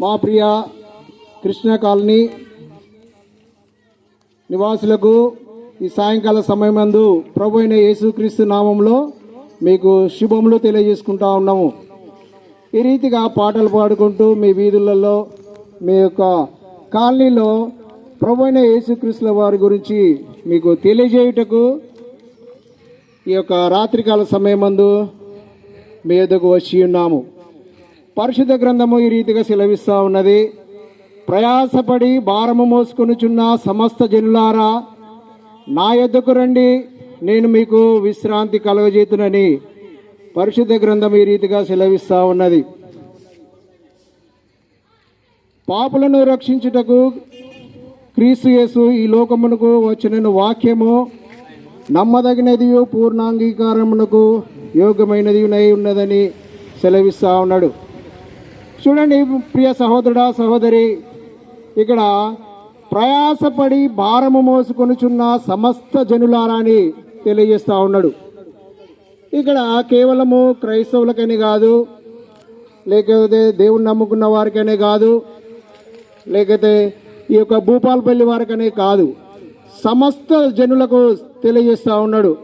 మా ప్రియ కృష్ణ కాలనీ నివాసులకు ఈ సాయంకాల సమయమందు ప్రభు అయిన యేసుక్రీస్తు నామంలో మీకు శుభములు తెలియజేసుకుంటా ఉన్నాము. ఈ రీతిగా పాటలు పాడుకుంటూ మీ వీధులలో మీ యొక్క కాలనీలో ప్రభు అయిన యేసుక్రీస్తుల వారి గురించి మీకు తెలియజేయుటకు ఈ యొక్క రాత్రికాల సమయమందు మీ యొద్దకు వచ్చి ఉన్నాము. పరిశుద్ధ గ్రంథము ఈ రీతిగా సెలవిస్తూ ఉన్నది. ప్రయాసపడి భారము మోసుకొనుచున్న సమస్త జనులారా నా యొద్దకు రండి, నేను మీకు విశ్రాంతి కలుగజేతునని పరిశుద్ధ గ్రంథం ఈ రీతిగా సెలవిస్తూ ఉన్నది. పాపులను రక్షించుటకు క్రీస్తు యేసు ఈ లోకమునకు వచ్చిన వాక్యము నమ్మదగినది, పూర్ణాంగీకారమునకు యోగ్యమైనది ఉన్నదని సెలవిస్తూ ఉన్నాడు. చూడండి ప్రియ సహోదరుడా సహోదరి, ఇక్కడ ప్రయాసపడి భారము మోసుకొనుచున్న సమస్త జనులారాని తెలియజేస్తూ ఉన్నాడు. ఇక్కడ కేవలము క్రైస్తవులకనే కాదు, లేకపోతే దేవుని నమ్ముకున్న వారికనే కాదు, లేకపోతే ఈ యొక్క భూపాలపల్లి వారికనే కాదు, సమస్త జనులకు తెలియజేస్తూ ఉన్నాడు.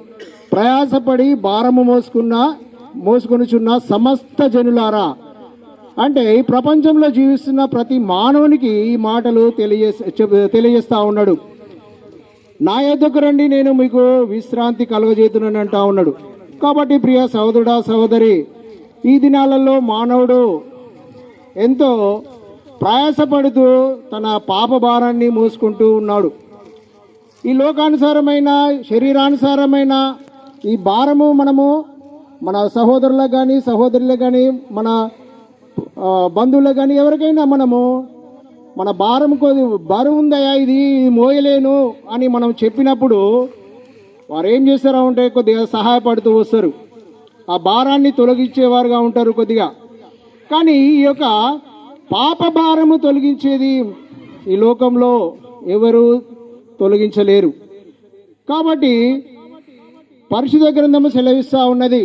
ప్రయాసపడి భారము మోసుకొనుచున్న సమస్త జనులారా అంటే ఈ ప్రపంచంలో జీవిస్తున్న ప్రతి మానవునికి ఈ మాటలు తెలియజేస్తూ ఉన్నాడు. నా యొద్దకు రండి, నేను మీకు విశ్రాంతి కలుగజేతునని అంటా ఉన్నాడు. కాబట్టి ప్రియ సహోదరుడా సహోదరి, ఈ దినాలలో మానవుడు ఎంతో ప్రయాసపడుతూ తన పాప భారాన్ని మోసుకుంటూ ఉన్నాడు. ఈ లోకానుసారమైన శరీరానుసారమైన ఈ భారము మనము మన సహోదరులకు కానీ సహోదరులకు కానీ మన బంధువులకు కానీ ఎవరికైనా మనము మన భారం బరువు ఉందయా, ఇది మోయలేను అని మనం చెప్పినప్పుడు వారు ఏం చేస్తారా ఉంటే కొద్దిగా సహాయపడుతూ వస్తారు, ఆ భారాన్ని తొలగించేవారుగా ఉంటారు కొద్దిగా. కానీ ఈ యొక్క పాప భారము తొలగించేది ఈ లోకంలో ఎవరు తొలగించలేరు. కాబట్టి పరిశుద్ధ గ్రంథము సెలవిస్తూ ఉన్నది,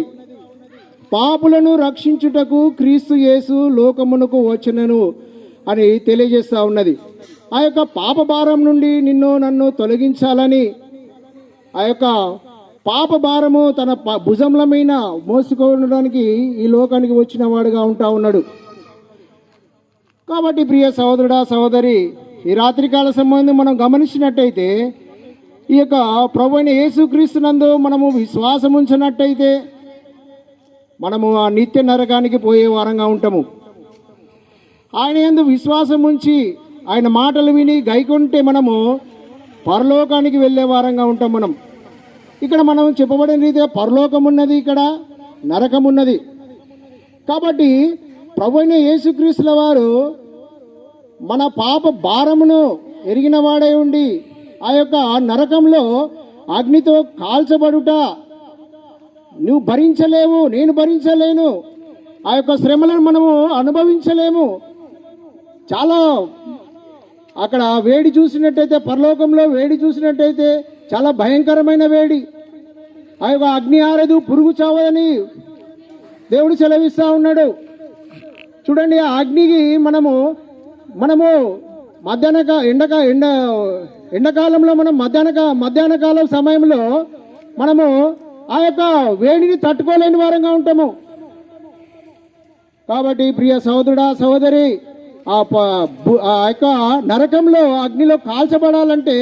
పాపులను రక్షించుటకు క్రీస్తు యేసు లోకమునకు వచ్చెనను అని తెలియజేస్తూ ఉన్నది. ఆ యొక్క పాప భారం నుండి నన్ను తొలగించాలని ఆ యొక్క పాప భారము తన భుజంల మీద మోసుకోవడానికి ఈ లోకానికి వచ్చిన వాడుగా ఉంటా ఉన్నాడు. కాబట్టి ప్రియ సహోదరుడా సహోదరి, ఈ రాత్రికాల సంబంధం మనం గమనించినట్టయితే ఈ యొక్క ప్రభువైన యేసుక్రీస్తునందు మనము విశ్వాసం ఉంచినట్టయితే మనము ఆ నిత్య నరకానికి పోయే వారంగా ఉంటాము. ఆయన యందు విశ్వాసం ఉంచి ఆయన మాటలు విని గైకొంటే మనము పరలోకానికి వెళ్ళే వారంగా ఉంటాం. ఇక్కడ మనం చెప్పబడిన రీతిగా పరలోకం ఉన్నది, ఇక్కడ నరకం ఉన్నది. కాబట్టి ప్రభువైన యేసుక్రీస్తుల వారు మన పాప భారమును ఎరిగిన వాడై ఉండి ఆ యొక్క నరకంలో అగ్నితో కాల్చబడుట నువ్వు భరించలేవు, నేను భరించలేను, ఆ యొక్క శ్రమలను మనము అనుభవించలేము. చాలా అక్కడ వేడి చూసినట్టయితే, పరలోకంలో వేడి చూసినట్టయితే చాలా భయంకరమైన వేడి. ఆ యొక్క అగ్ని ఆరదు, పురుగు చావదని దేవుడు సెలవిస్తూ ఉన్నాడు. చూడండి, ఆ అగ్నికి మనము ఎండాకాలంలో మనం మధ్యాహ్న కాలం సమయంలో మనము ఆ యొక్క వేడిని తట్టుకోలేని వారంగా ఉంటాము. కాబట్టి ప్రియ సహోదరుడా సహోదరి, ఆ యొక్క నరకంలో అగ్నిలో కాల్చబడాలంటే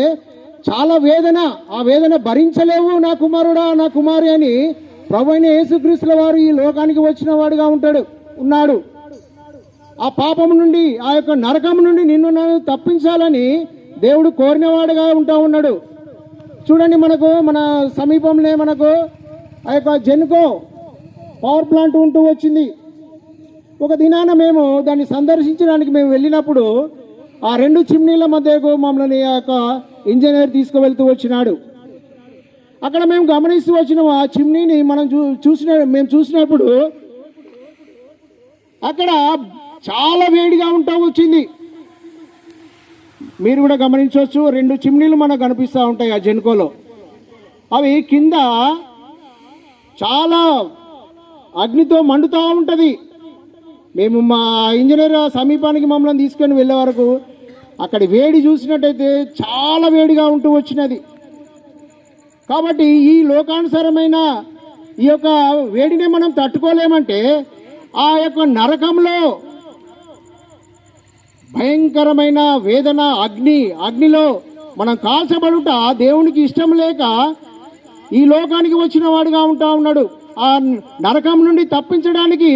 చాలా వేదన, ఆ వేదన భరించలేవు నా కుమారుడా నా కుమారి అని ప్రభువైన యేసుక్రీస్తుల వారు ఈ లోకానికి వచ్చిన వాడుగా ఉన్నాడు. ఆ పాపం నుండి, ఆ యొక్క నరకం నుండి నన్ను తప్పించాలని దేవుడు కోరినవాడుగా ఉంటా ఉన్నాడు. చూడండి, మన సమీపంలో మనకు ఆ యొక్క జెన్కో పవర్ ప్లాంట్ ఉంటూ వచ్చింది. ఒక దినాన మేము దాన్ని సందర్శించడానికి వెళ్ళినప్పుడు ఆ రెండు చిమ్నీల మధ్యకు మమ్మల్ని ఆ యొక్క ఇంజనీర్ తీసుకువెళ్తూ వచ్చినాడు. అక్కడ మేము గమనిస్తూ వచ్చిన ఆ చిమ్నీని మేము చూసినప్పుడు అక్కడ చాలా వేడిగా ఉంటా వచ్చింది. మీరు కూడా గమనించవచ్చు, రెండు చిమ్నీలు మనకు కనిపిస్తూ ఉంటాయి ఆ జెన్కోలో. అవి కింద చాలా అగ్నితో మండుతూ ఉంటుంది. మేము మా ఇంజనీర్ సమీపానికి మమ్మల్ని తీసుకొని వెళ్ళే వరకు అక్కడి వేడి చూసినట్టయితే చాలా వేడిగా ఉంటూ వచ్చినది. కాబట్టి ఈ లోకానుసారమైన ఈ యొక్క వేడిని మనం తట్టుకోలేమంటే ఆ యొక్క నరకంలో భయంకరమైన వేదన అగ్నిలో మనం కాల్చబడుట దేవునికి ఇష్టం లేక ఈ లోకానికి వచ్చిన వాడుగా ఉంటా ఉన్నాడు. ఆ నరకం నుండి తప్పించడానికి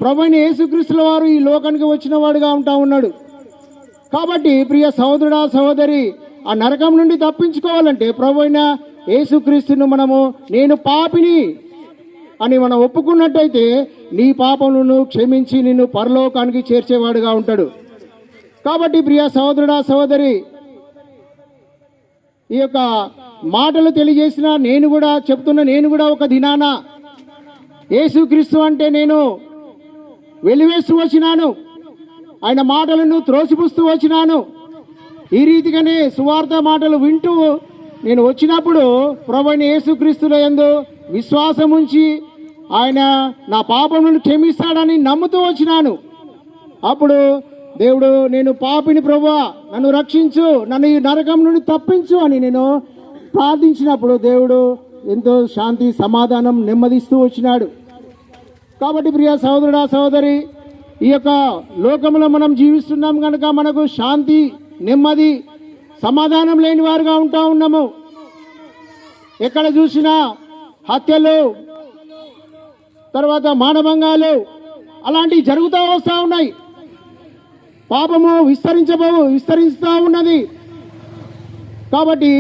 ప్రభువైన యేసుక్రీస్తుల వారు ఈ లోకానికి వచ్చిన వాడుగా ఉంటా ఉన్నాడు. కాబట్టి ప్రియ సహోదరుడా సహోదరి, ఆ నరకం నుండి తప్పించుకోవాలంటే ప్రభువైన యేసుక్రీస్తును మనము నేను పాపిని అని మనం ఒప్పుకున్నట్టయితే నీ పాపములను క్షమించి నిన్ను పరలోకానికి చేర్చేవాడుగా ఉంటాడు. కాబట్టి ప్రియ సహోదరుడా సహోదరి, ఈ యొక్క మాటలు తెలియజేసిన నేను కూడా ఒక దినాన యేసుక్రీస్తు అంటే నేను వెలివేస్తూ వచ్చినాను, ఆయన మాటలను త్రోసిపుస్తూ వచ్చినాను. ఈ రీతిగానే సువార్త మాటలు వింటూ నేను వచ్చినప్పుడు ప్రభువైన యేసుక్రీస్తుల యందు విశ్వాసం ఉంచి ఆయన నా పాపములను క్షమిస్తాడని నమ్ముతూ వచ్చినాను. అప్పుడు దేవుడు నేను పాపిని ప్రభువా నన్ను రక్షించు, నన్ను ఈ నరకం నుండి తప్పించు అని నేను ప్రార్థించినప్పుడు దేవుడు ఎంతో శాంతి సమాధానం నెమ్మదిస్తూ వచ్చినాడు. కాబట్టి ప్రియ సహోదరుడా సహోదరి, ఈ యొక్క లోకంలో మనం జీవిస్తున్నాం కనుక మనకు శాంతి నెమ్మది సమాధానం లేని వారుగా ఉంటా ఉన్నాము. ఎక్కడ చూసినా హత్యలు, తర్వాత మానభంగాలు అలాంటివి జరుగుతూ వస్తూ ఉన్నాయి. పాపము విస్తరిస్తూ ఉన్నది. కాబట్టి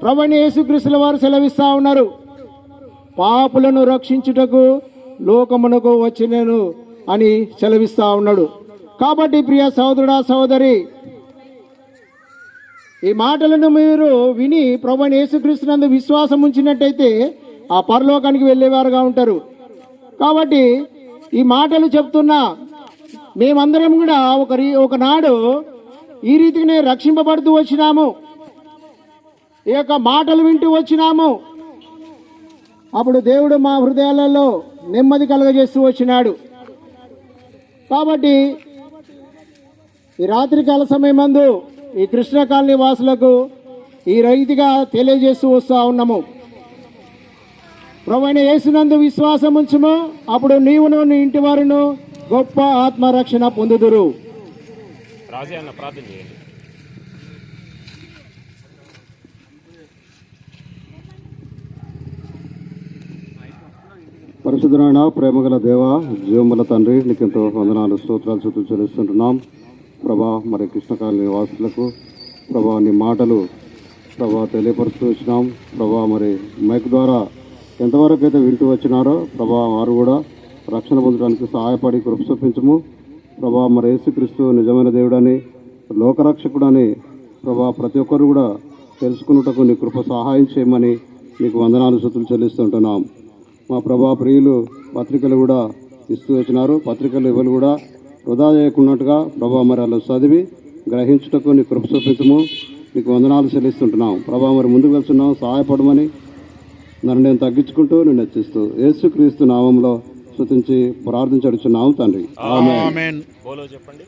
ప్రభువైన యేసుక్రీస్తుల వారు సెలవిస్తూ ఉన్నారు, పాపులను రక్షించుటకు లోకమునకు వచ్చినను అని సెలవిస్తూ ఉన్నాడు. కాబట్టి ప్రియ సహోదరుడా సహోదరి, ఈ మాటలను మీరు విని ప్రభువైన యేసుక్రీస్తునందు విశ్వాసం ఉంచినట్టయితే ఆ పరలోకానికి వెళ్ళేవారుగా ఉంటారు. కాబట్టి ఈ మాటలు చెప్తున్నా మేమందరం కూడా ఒకనాడు ఈ రీతిగానే రక్షింపబడుతూ వచ్చినాము, ఈ యొక్క మాటలు వింటూ వచ్చినాము. అప్పుడు దేవుడు మా హృదయాలలో నెమ్మది కలుగజేస్తూ వచ్చినాడు. కాబట్టి ఈ రాత్రికాల సమయమందు ఈ కృష్ణ కాలనీ వాసులకు ఈ రీతిగా తెలియజేస్తూ వస్తూ ఉన్నాము, ప్రభువైన యేసునందు విశ్వాసం ఉంచుము, అప్పుడు నీవును నీ ఇంటి వారును గొప్ప ఆత్మరక్షణ పొందుదురు. రాజే అన్న ప్రార్థన చేయండి. పరిశుద్ధమైన ప్రేమగల దేవ, జీవముల తండ్రి, నీకెంతో వందనాలు స్తోత్రాలు స్తుతులు చెల్లిస్తుంటున్నాం ప్రభా. మరి కృష్ణకాలనీ వాసులకు ప్రభా నీ మాటలు ప్రభా తెలియపరుస్తూ వచ్చినాం ప్రభా. మరి మైక్ ద్వారా ఎంతవరకు అయితే వింటూ వచ్చినారో ప్రభా వారు కూడా రక్షణ పొందడానికి సహాయపడి కృప చూపించము ప్రభా. మరి యేసుక్రీస్తు నిజమైన దేవుడని, లోకరక్షకుడని ప్రభా ప్రతి ఒక్కరు కూడా తెలుసుకున్నటకు నీ కృప సహాయం చేయమని నీకు వందనాలు స్తుతులు చెల్లిస్తుంటున్నాం మా ప్రభా. ప్రియులు పత్రికలు కూడా ఇస్తూ వచ్చినారు, పత్రికలు ఇవ్వలు కూడా వృధా చేయకున్నట్టుగా ప్రభా మరి అలా చదివి గ్రహించుటకు నీ కృప చూపించము, నీకు వందనాలు చెల్లిస్తుంటున్నాం ప్రభా. మరి ముందుకు వెళ్తున్నాం, సహాయపడమని నన్ను నేను తగ్గించుకుంటూ నిన్ను హెచ్చిస్తూ యేసుక్రీస్తు నామంలో స్తుతించి ప్రార్థించడుచున్నాము తండ్రి. ఆమేన్. బోలో చెప్పండి.